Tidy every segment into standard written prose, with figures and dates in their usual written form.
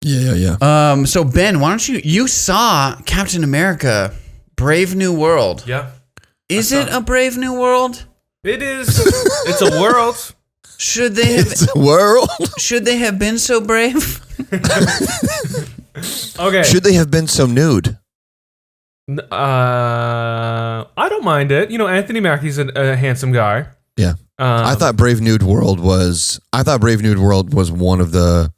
So Ben, why don't you saw Captain America, Brave New World. Yeah. Is it a Brave New World? It is. It's a world. Should they have? It's a world. Should they have been so brave? Okay. Should they have been so nude? I don't mind it. You know, Anthony Mackie's a handsome guy. Yeah. I thought Brave New World was one of the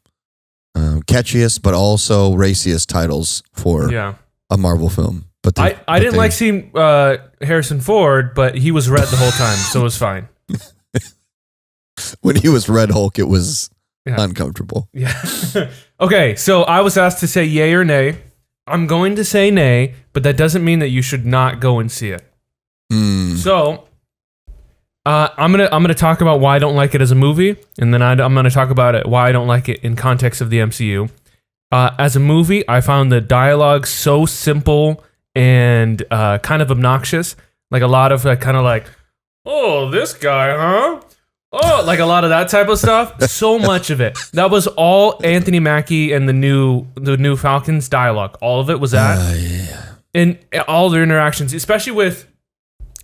catchiest but also raciest titles for a Marvel film. But I didn't like seeing Harrison Ford, but he was red the whole time, so it was fine. When he was Red Hulk, it was uncomfortable. Yeah. Okay, so I was asked to say yay or nay. I'm going to say nay, but that doesn't mean that you should not go and see it. So I'm gonna talk about why I don't like it as a movie, and then I'm gonna talk about why I don't like it in context of the MCU. As a movie, I found the dialogue so simple and kind of obnoxious. Like a lot of kind of like, oh, this guy, huh? Oh, like a lot of that type of stuff. So much of it. That was all Anthony Mackie and the new Falcons dialogue. All of it was that. And all their interactions, especially with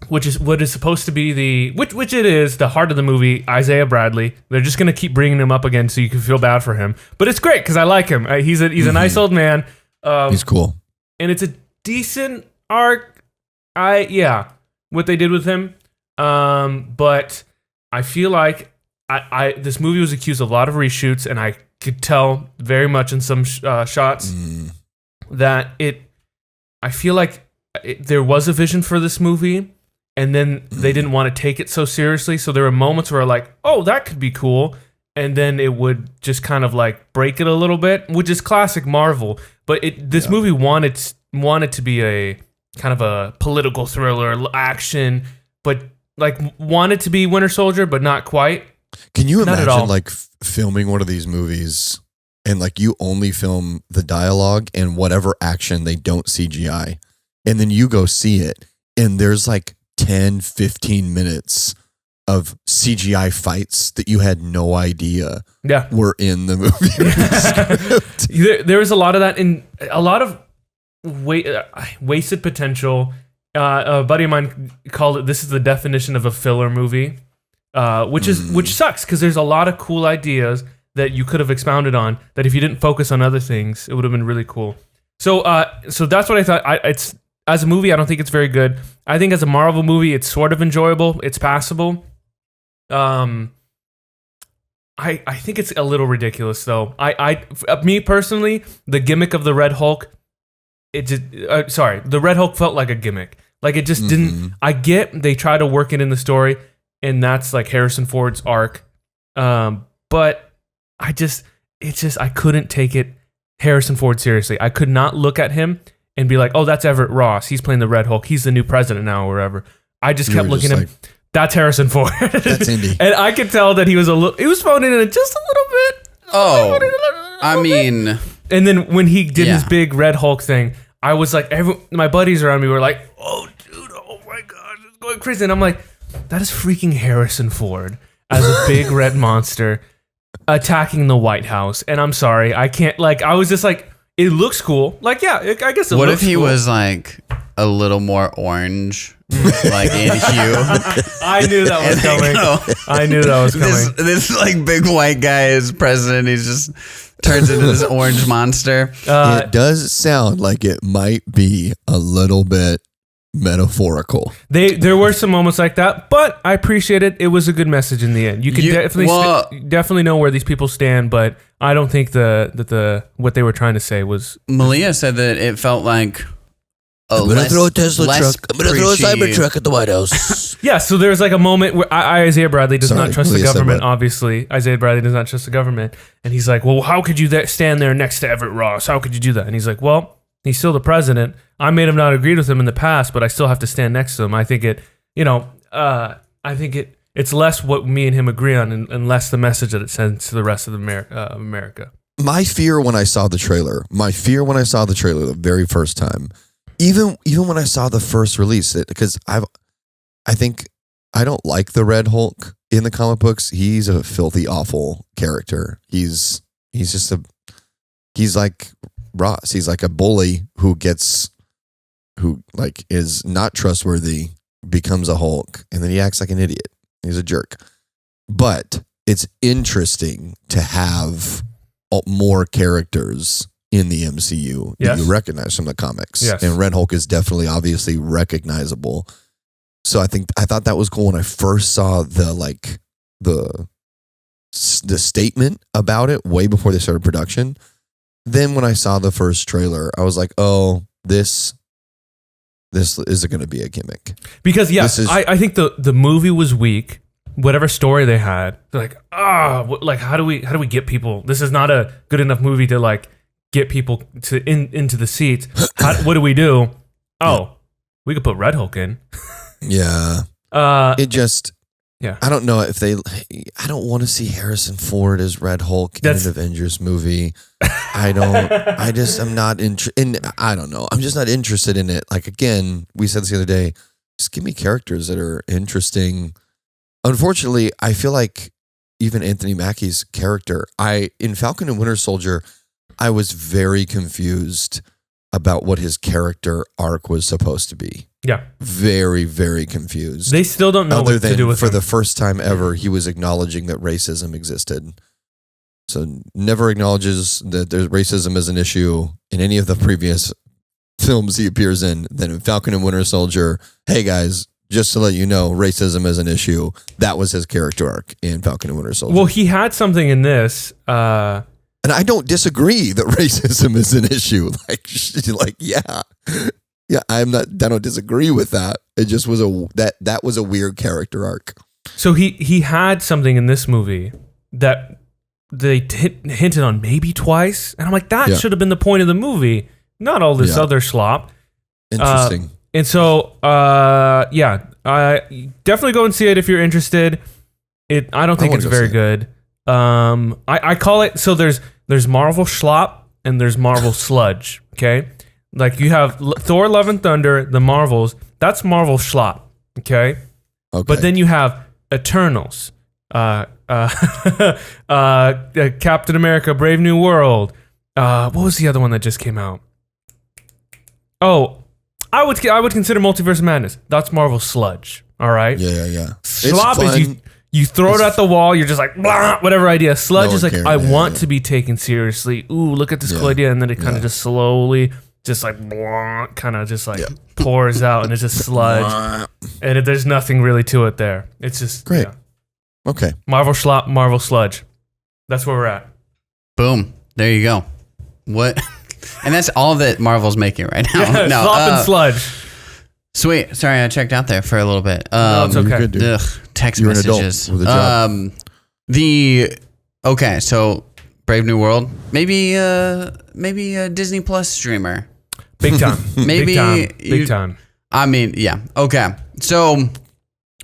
what is supposed to be which it is, the heart of the movie, Isaiah Bradley. They're just going to keep bringing him up again so you can feel bad for him. But it's great because I like him. He's a nice old man. He's cool. And it's a decent arc. What they did with him. But I feel like this movie was accused of a lot of reshoots, and I could tell very much in some shots that I feel like there was a vision for this movie, and then they didn't want to take it so seriously. So there were moments where like, oh, that could be cool, and then it would just kind of like break it a little bit, which is classic Marvel. But this movie wanted to be a kind of a political thriller, action, but like wanted to be Winter Soldier, but not quite. Can you imagine like filming one of these movies and like you only film the dialogue and whatever action they don't CGI, and then you go see it and there's like 10, 15 minutes of CGI fights that you had no idea were in the movie. There was a lot of that, in a lot of wasted potential. A buddy of mine called it, this is the definition of a filler movie, which sucks because there's a lot of cool ideas that you could have expounded on that if you didn't focus on other things, it would have been really cool. So that's what I thought. It's as a movie, I don't think it's very good. I think as a Marvel movie, it's sort of enjoyable. It's passable. I think it's a little ridiculous though. Me personally, the gimmick of the Red Hulk, the Red Hulk felt like a gimmick. Like it just didn't. I get they try to work it in the story, and that's like Harrison Ford's arc. But I couldn't take Harrison Ford seriously. I could not look at him and be like, oh, that's Everett Ross. He's playing the Red Hulk. He's the new president now, or whatever. I just kept looking at him. That's Harrison Ford. That's Indy. And I could tell that he was phoning in it just a little bit. I mean. And then when he did his big Red Hulk thing, I was like, my buddies around me were like, oh, dude, oh my God, it's going crazy. And I'm like, that is freaking Harrison Ford as a big red monster attacking the White House. And I'm sorry, I can't, like, I was just like, it looks cool. Like, yeah, I guess it looks cool. What if he was like a little more orange, like in hue? I knew that was coming. I knew that was coming. This like big white guy is president. He just turns into this orange monster. It does sound like it might be a little bit metaphorical. There were some moments like that, but I appreciate it. It was a good message in the end. You can definitely know where these people stand, but I don't think that what they were trying to say was. Malia said that it felt like I'm gonna throw a Tesla truck. I'm gonna throw a Cybertruck at the White House. Yeah, so there's like a moment where Isaiah Bradley does not trust the government. Obviously, Isaiah Bradley does not trust the government, and he's like, "Well, how could you stand there next to Everett Ross? How could you do that?" And he's like, "Well, he's still the president. I may have not agreed with him in the past, but I still have to stand next to him. I think it's less what me and him agree on, and less the message that it sends to the rest of America." My fear when I saw the trailer, the very first time. Even when I saw the first release, because I think I don't like the Red Hulk in the comic books. He's a filthy, awful character. He's just he's like Ross. He's like a bully who is not trustworthy, becomes a Hulk, and then he acts like an idiot. He's a jerk. But it's interesting to have more characters in the MCU that you recognize from the comics. Yes. And Red Hulk is definitely obviously recognizable. So I thought that was cool when I first saw the statement about it way before they started production. Then when I saw the first trailer, I was like, oh, this isn't going to be a gimmick. Because I think the movie was weak. Whatever story they had, they're like, how do we get people? This is not a good enough movie to like get people into the seats. What do we do? Oh, we could put Red Hulk in. Yeah. I don't know if I don't want to see Harrison Ford as Red Hulk in an Avengers movie. I'm not interested. I don't know. I'm just not interested in it. Like, again, we said this the other day, just give me characters that are interesting. Unfortunately, I feel like even Anthony Mackie's character, in Falcon and Winter Soldier, I was very confused about what his character arc was supposed to be. Yeah. Very, very confused. They still don't know what to do with for him. the first time ever, he was acknowledging that racism existed. So never acknowledges that there's racism as an issue in any of the previous films he appears in. Then in Falcon and Winter Soldier, hey guys, just to let you know, racism is an issue. That was his character arc in Falcon and Winter Soldier. Well, he had something in this. And I don't disagree that racism is an issue. I don't disagree with that. It just was that was a weird character arc. So he had something in this movie that they hinted on maybe twice, and I'm like, that should have been the point of the movie, not all this other slop. Interesting. And so, definitely go and see it if you're interested. I don't think it's very good. I call it, so there's Marvel schlop and there's Marvel sludge. Okay, like you have Thor: Love and Thunder, the Marvels. That's Marvel schlop. Okay. But then you have Eternals, Captain America: Brave New World. What was the other one that just came out? Oh. I would consider Multiverse of Madness. That's Marvel sludge. All right. Yeah. Slop is you throw it at the wall. You're just like blah, whatever idea. Sludge is like I want to be taken seriously. Ooh, look at this cool idea, and then it kind of just slowly, just like kind of just like pours out, and it's just sludge, and there's nothing really to it there. It's just great. Yeah. Okay. Marvel schlop, Marvel sludge. That's where we're at. Boom. There you go. What? And that's all that Marvel's making right now. Yeah, no, slop and sludge. Sweet. Sorry, I checked out there for a little bit. No, it's okay. Good, text You're messages. An adult with a job. So Brave New World. Maybe a Disney Plus streamer. Big time. Maybe Big time. I mean, yeah. Okay. So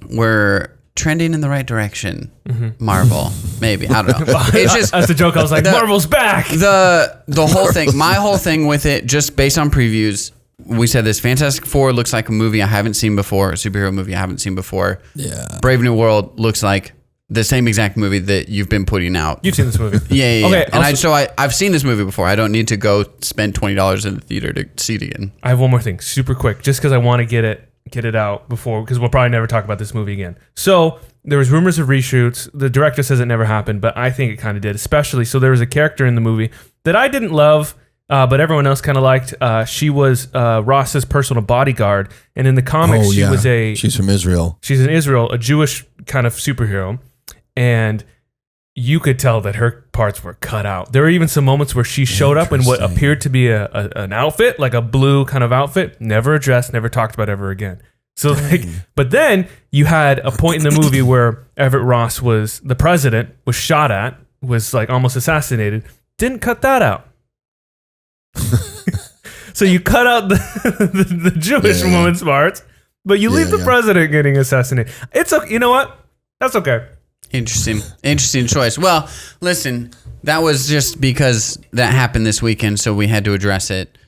we're trending in the right direction. Mm-hmm. Marvel, maybe. I don't know. It's just that's the joke. I was like, Marvel's back. The whole thing. My whole thing with it, just based on previews. We said this. Fantastic Four looks like a movie I haven't seen before. A superhero movie I haven't seen before. Yeah. Brave New World looks like the same exact movie that you've been putting out. You've seen this movie. Yeah. Okay. And I've seen this movie before. I don't need to go spend $20 in the theater to see it again. I have one more thing, super quick, just because I want to get it out before, because we'll probably never talk about this movie again. So there was rumors of reshoots. The director says it never happened, but I think it kind of did, especially. So there was a character in the movie that I didn't love, but everyone else kind of liked. She was Ross's personal bodyguard, and in the comics, she's from Israel. She's in Israel, a Jewish kind of superhero, and you could tell that her parts were cut out. There were even some moments where she showed up in what appeared to be an outfit, like a blue kind of outfit, never addressed, never talked about ever again. So, but then you had a point in the movie where Everett Ross the president was shot at, was like almost assassinated. Didn't cut that out. So you cut out the Jewish woman's parts, but you leave the president getting assassinated. It's okay. You know what? That's okay. Interesting choice. Well, listen, that was just because that happened this weekend, so we had to address it.